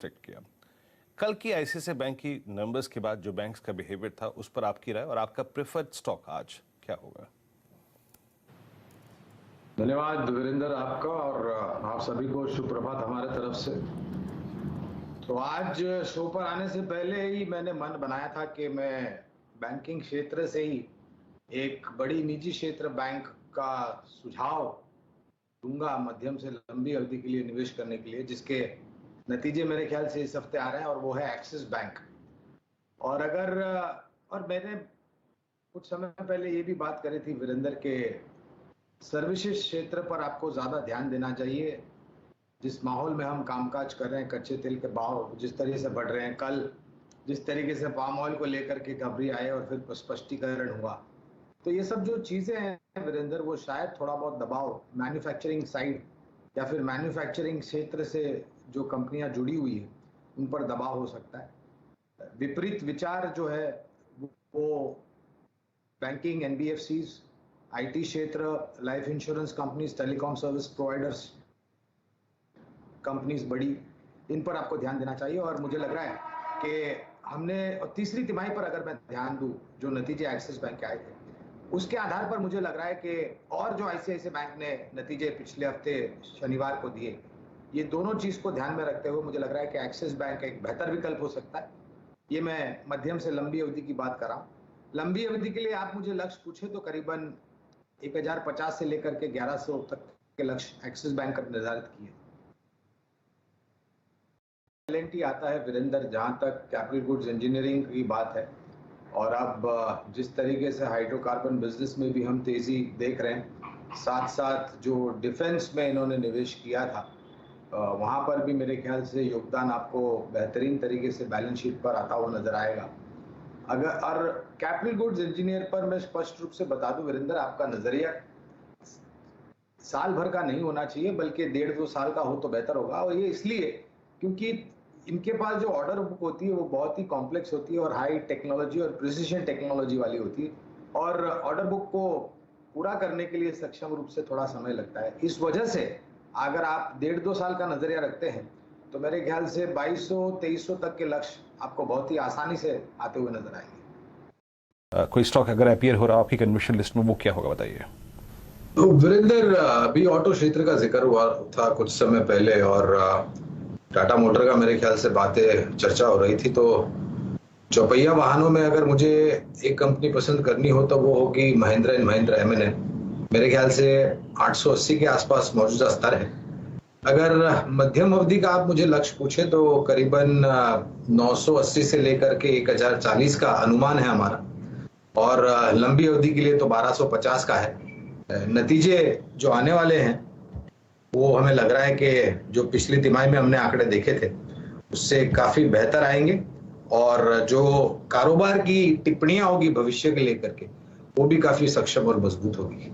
Expect किया। कल की आईसीआईसीआई बैंक की नंबर्स के बाद जो बैंक्स का बिहेवियर था उस पर आपकी राय और आपका प्रेफर्ड स्टॉक आज क्या होगा? धन्यवाद वीरेंद्र आपका और आप सभी को शुभ प्रभात हमारे तरफ से। तो आज शो पर आने से पहले ही मैंने मन बनाया था कि मैं बैंकिंग क्षेत्र से ही एक बड़ी निजी क्षेत्र बैंक का सुझाव दूंगा मध्यम से लंबी अवधि के लिए निवेश करने के लिए, जिसके नतीजे मेरे ख्याल से इस हफ्ते आ रहे हैं और वो है एक्सिस बैंक। और मैंने कुछ समय पहले ये भी बात करी थी वीरेंद्र के सर्विसेज क्षेत्र पर आपको ज्यादा ध्यान देना चाहिए। जिस माहौल में हम कामकाज कर रहे हैं, कच्चे तेल के भाव जिस तरीके से बढ़ रहे हैं, कल जिस तरीके से पाम ऑयल को लेकर के खबरी आए और फिर स्पष्टीकरण हुआ, तो ये सब जो चीजें हैं वीरेंद्र, वो शायद थोड़ा बहुत दबाव मैन्युफैक्चरिंग साइड या फिर मैन्युफैक्चरिंग क्षेत्र से जो कंपनियां जुड़ी हुई है उन पर दबाव हो सकता है। विपरीत विचार जो है वो बैंकिंग, एनबीएफसीज, आईटी क्षेत्र, life insurance companies, telecom service providers companies बड़ी, इन पर आपको ध्यान देना चाहिए। और मुझे लग रहा है कि हमने तीसरी तिमाही पर अगर मैं ध्यान दूं, जो नतीजे एक्सिस बैंक के आए थे उसके आधार पर मुझे लग रहा है कि और जो आईसीआईसीआई बैंक ने नतीजे पिछले हफ्ते शनिवार को दिए, ये दोनों चीज को ध्यान में रखते हुए मुझे लग रहा है कि एक्सिस बैंक एक बेहतर विकल्प हो सकता है। ये मैं मध्यम से लंबी अवधि की बात कर रहा हूँ। लंबी अवधि के लिए आप मुझे लक्ष्य पूछे तो करीबन 1050 से लेकर के 1100 तक के लक्ष्य एक्सिस बैंक ने निर्धारित किए। एल&टी आता है वीरेंद्र, जहां तक कैपिटल गुड्स इंजीनियरिंग की बात है, और अब जिस तरीके से हाइड्रोकार्बन बिजनेस में भी हम तेजी देख रहे हैं, साथ साथ जो डिफेंस में इन्होंने निवेश किया था वहां पर भी मेरे ख्याल से योगदान आपको बेहतरीन तरीके से बैलेंस शीट पर आता हुआ नजर आएगा। अगर और कैपिटल गुड्स इंजीनियर पर मैं स्पष्ट रूप से बता दूं वीरेंद्र, आपका नजरिया साल भर का नहीं होना चाहिए बल्कि 1.5-2 साल का हो तो बेहतर होगा। और ये इसलिए क्योंकि इनके पास जो ऑर्डर बुक होती है वो बहुत ही कॉम्प्लेक्स होती है और हाई टेक्नोलॉजी और प्रिसिशन टेक्नोलॉजी वाली होती है, और ऑर्डर बुक को पूरा करने के लिए सक्षम रूप से थोड़ा समय लगता है। इस वजह से अगर आप 1.5-2 साल का नजरिया रखते हैं तो मेरे ख्याल से 2200-2300 तक के लक्ष्य आपको बहुत ही आसानी से आते हुए नजर आएंगे। कोई स्टॉक अगर अपीयर हो रहा आपकी कन्विक्शन लिस्ट में, वो क्या होगा बताइए? तो वीरेंद्र, अभी ऑटो क्षेत्र का जिक्र हुआ था कुछ समय पहले और टाटा मोटर का मेरे ख्याल से बातें चर्चा हो रही थी। तो चौपहिया वाहनों में अगर मुझे एक कंपनी पसंद करनी हो तो वो होगी महिंद्रा एंड महिंद्रा M&M। मेरे ख्याल से 880 के आसपास मौजूदा स्तर है। अगर मध्यम अवधि का आप मुझे लक्ष्य पूछे तो करीबन 980 से लेकर के 1040 का अनुमान है हमारा, और लंबी अवधि के लिए तो 1250 का है। नतीजे जो आने वाले हैं वो हमें लग रहा है कि जो पिछली तिमाही में हमने आंकड़े देखे थे उससे काफी बेहतर आएंगे, और जो कारोबार की टिप्पणियां होगी भविष्य के लेकर के वो भी काफी सक्षम और मजबूत होगी।